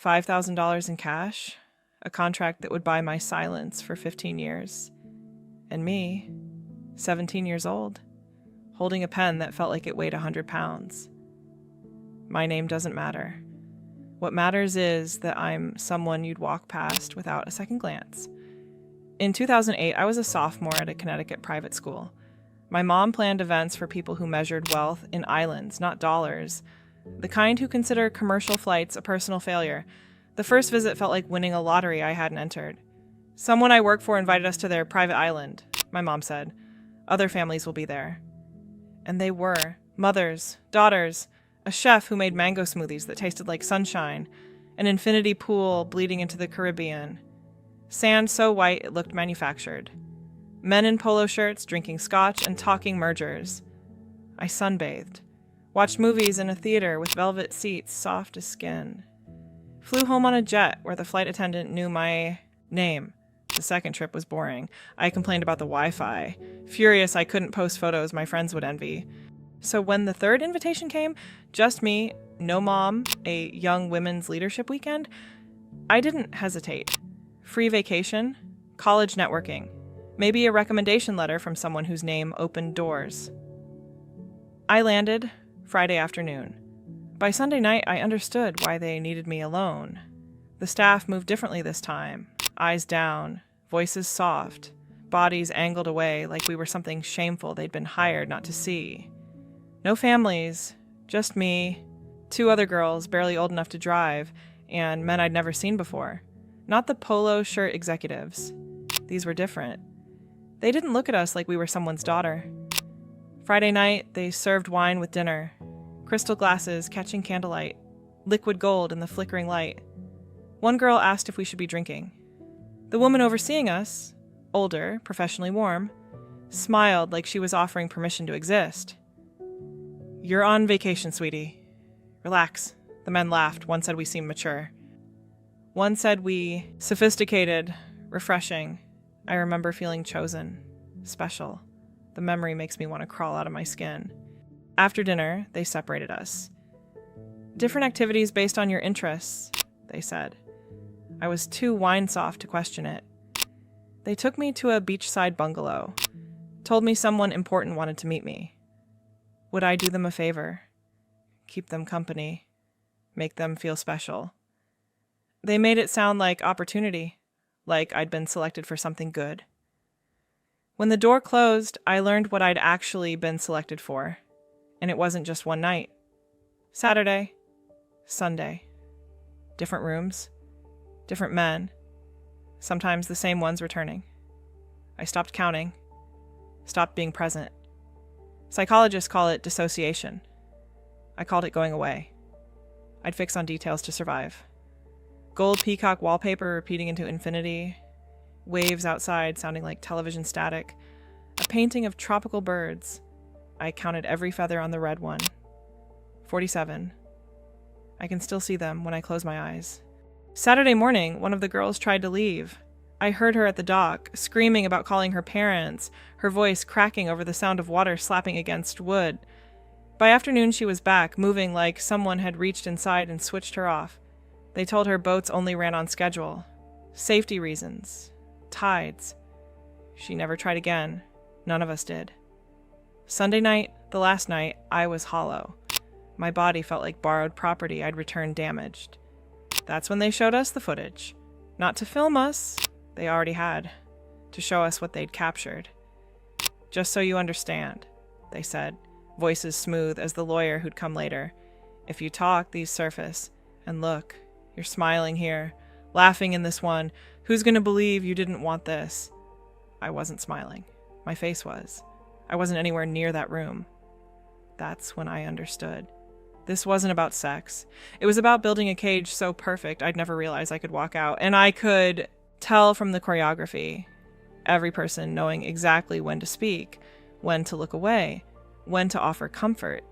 $5,000 in cash, a contract that would buy my silence for 15 years. And me, 17 years old, holding a pen that felt like it weighed 100 pounds. My name doesn't matter. What matters is that I'm someone you'd walk past without a second glance. In 2008, I was a sophomore at a Connecticut private school. My mom planned events for people who measured wealth in islands, not dollars. The kind who consider commercial flights a personal failure. The first visit felt like winning a lottery I hadn't entered. Someone I work for invited us to their private island, my mom said. Other families will be there. And they were. Mothers, daughters, a chef who made mango smoothies that tasted like sunshine, an infinity pool bleeding into the Caribbean. Sand so white it looked manufactured. Men in polo shirts drinking scotch and talking mergers. I sunbathed. Watched movies in a theater with velvet seats soft as skin. Flew home on a jet where the flight attendant knew my name. The second trip was boring. I complained about the Wi-Fi. Furious I couldn't post photos my friends would envy. So when the third invitation came, just me, no mom, a young women's leadership weekend, I didn't hesitate. Free vacation, college networking, maybe a recommendation letter from someone whose name opened doors. I landed Friday afternoon. By Sunday night, I understood why they needed me alone. The staff moved differently this time, eyes down, voices soft, bodies angled away like we were something shameful they'd been hired not to see. No families, just me, 2 other girls barely old enough to drive, and men I'd never seen before. Not the polo shirt executives. These were different. They didn't look at us like we were someone's daughter. Friday night, they served wine with dinner. Crystal glasses catching candlelight. Liquid gold in the flickering light. One girl asked if we should be drinking. The woman overseeing us, older, professionally warm, smiled like she was offering permission to exist. "You're on vacation, sweetie. Relax." The men laughed. One said we seemed mature. One said we sophisticated, refreshing. I remember feeling chosen, special. The memory makes me want to crawl out of my skin. After dinner, they separated us. "Different activities based on your interests," they said. I was too wine-soft to question it. They took me to a beachside bungalow, told me someone important wanted to meet me. Would I do them a favor? Keep them company? Make them feel special? They made it sound like opportunity, like I'd been selected for something good. When the door closed, I learned what I'd actually been selected for. And it wasn't just one night. Saturday, Sunday. Different rooms, different men, sometimes the same ones returning. I stopped counting, stopped being present. Psychologists call it dissociation. I called it going away. I'd fix on details to survive. Gold peacock wallpaper repeating into infinity, waves outside sounding like television static, a painting of tropical birds. I counted every feather on the red one. 47. I can still see them when I close my eyes. Saturday morning, one of the girls tried to leave. I heard her at the dock, screaming about calling her parents, her voice cracking over the sound of water slapping against wood. By afternoon, she was back, moving like someone had reached inside and switched her off. They told her boats only ran on schedule. Safety reasons. Tides. She never tried again. None of us did. Sunday night, the last night, I was hollow. My body felt like borrowed property I'd returned damaged. That's when they showed us the footage. Not to film us, they already had. To show us what they'd captured. "Just so you understand," they said, voices smooth as the lawyer who'd come later. "If you talk, these surface. And look, you're smiling here, laughing in this one. Who's gonna believe you didn't want this?" I wasn't smiling. My face was. I wasn't anywhere near that room. That's when I understood. This wasn't about sex. It was about building a cage so perfect I'd never realize I could walk out. And I could tell from the choreography, every person knowing exactly when to speak, when to look away, when to offer comfort.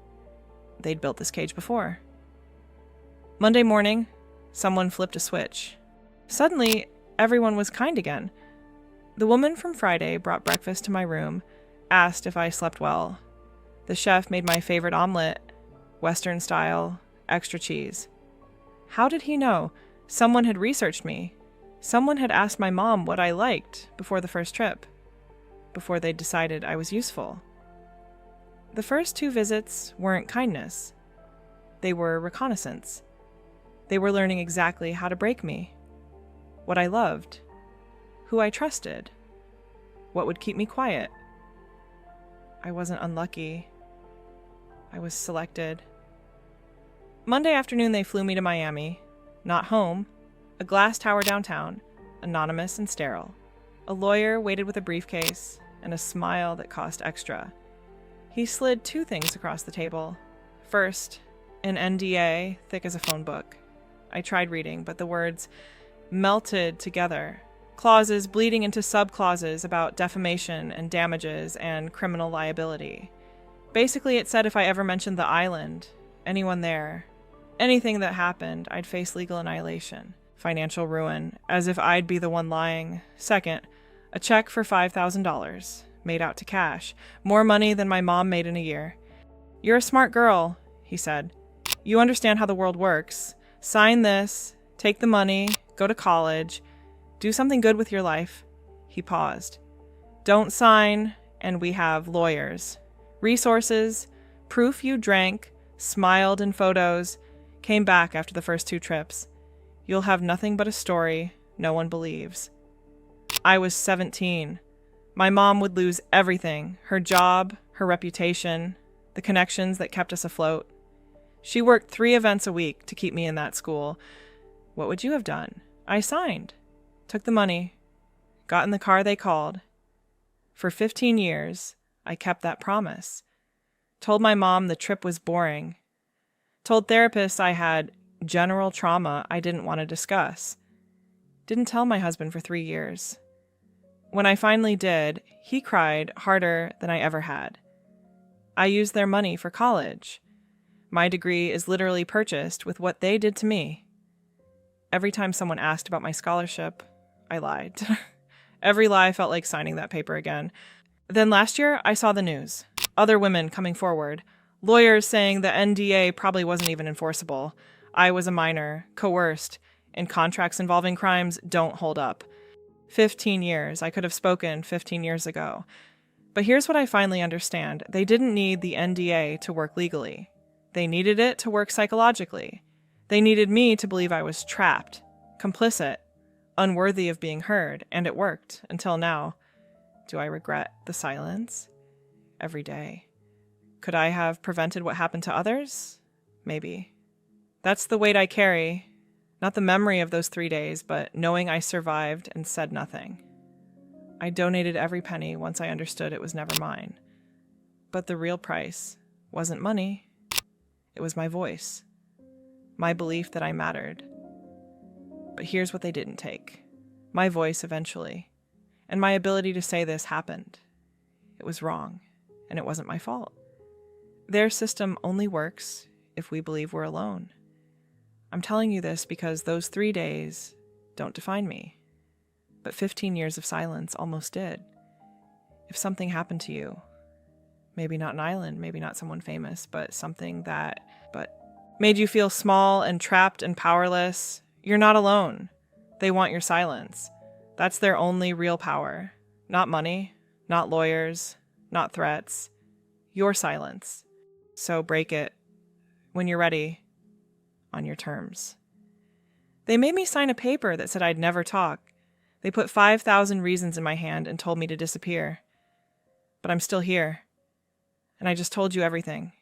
They'd built this cage before. Monday morning, someone flipped a switch. Suddenly, everyone was kind again. The woman from Friday brought breakfast to my room, asked if I slept well. The chef made my favorite omelet, Western style, extra cheese. How did he know? Someone had researched me. Someone had asked my mom what I liked before the first trip, before they decided I was useful. The first 2 visits weren't kindness. They were reconnaissance. They were learning exactly how to break me, what I loved, who I trusted, what would keep me quiet. I wasn't unlucky. I was selected. Monday afternoon, they flew me to Miami. Not home. A glass tower downtown, anonymous and sterile. A lawyer waited with a briefcase and a smile that cost extra. He slid 2 things across the table. First, an NDA thick as a phone book. I tried reading, but the words melted together. Clauses bleeding into subclauses about defamation and damages and criminal liability. Basically, it said if I ever mentioned the island, anyone there, anything that happened, I'd face legal annihilation, financial ruin, as if I'd be the one lying. Second, a check for $5,000, made out to cash, more money than my mom made in a year. "You're a smart girl," he said. "You understand how the world works. Sign this, take the money, go to college, do something good with your life." He paused. "Don't sign, and we have lawyers. Resources, proof you drank, smiled in photos, came back after the first 2 trips. You'll have nothing but a story no one believes." I was 17. My mom would lose everything, her job, her reputation, the connections that kept us afloat. She worked 3 events a week to keep me in that school. What would you have done? I signed, took the money, got in the car they called. For 15 years, I kept that promise. Told my mom the trip was boring. Told therapists I had general trauma I didn't want to discuss. Didn't tell my husband for 3 years. When I finally did, he cried harder than I ever had. I used their money for college. My degree is literally purchased with what they did to me. Every time someone asked about my scholarship, I lied. Every lie felt like signing that paper again. Then last year, I saw the news. Other women coming forward. Lawyers saying the NDA probably wasn't even enforceable. I was a minor, coerced, and contracts involving crimes don't hold up. 15 years. I could have spoken 15 years ago. But here's what I finally understand. They didn't need the NDA to work legally. They needed it to work psychologically. They needed me to believe I was trapped, complicit, unworthy of being heard, and it worked until now. Do I regret the silence? Every day. Could I have prevented what happened to others? Maybe. That's the weight I carry. Not the memory of those 3 days, but knowing I survived and said nothing. I donated every penny once I understood it was never mine. But the real price wasn't money. It was my voice. My belief that I mattered. But here's what they didn't take. My voice eventually. And my ability to say this happened. It was wrong, and it wasn't my fault. Their system only works if we believe we're alone. I'm telling you this because those 3 days don't define me. But 15 years of silence almost did. If something happened to you, maybe not an island, maybe not someone famous, but something that made you feel small and trapped and powerless, you're not alone. They want your silence. That's their only real power. Not money, not lawyers, not threats. Your silence. So break it when you're ready, on your terms. They made me sign a paper that said I'd never talk. They put 5,000 reasons in my hand and told me to disappear. But I'm still here. And I just told you everything.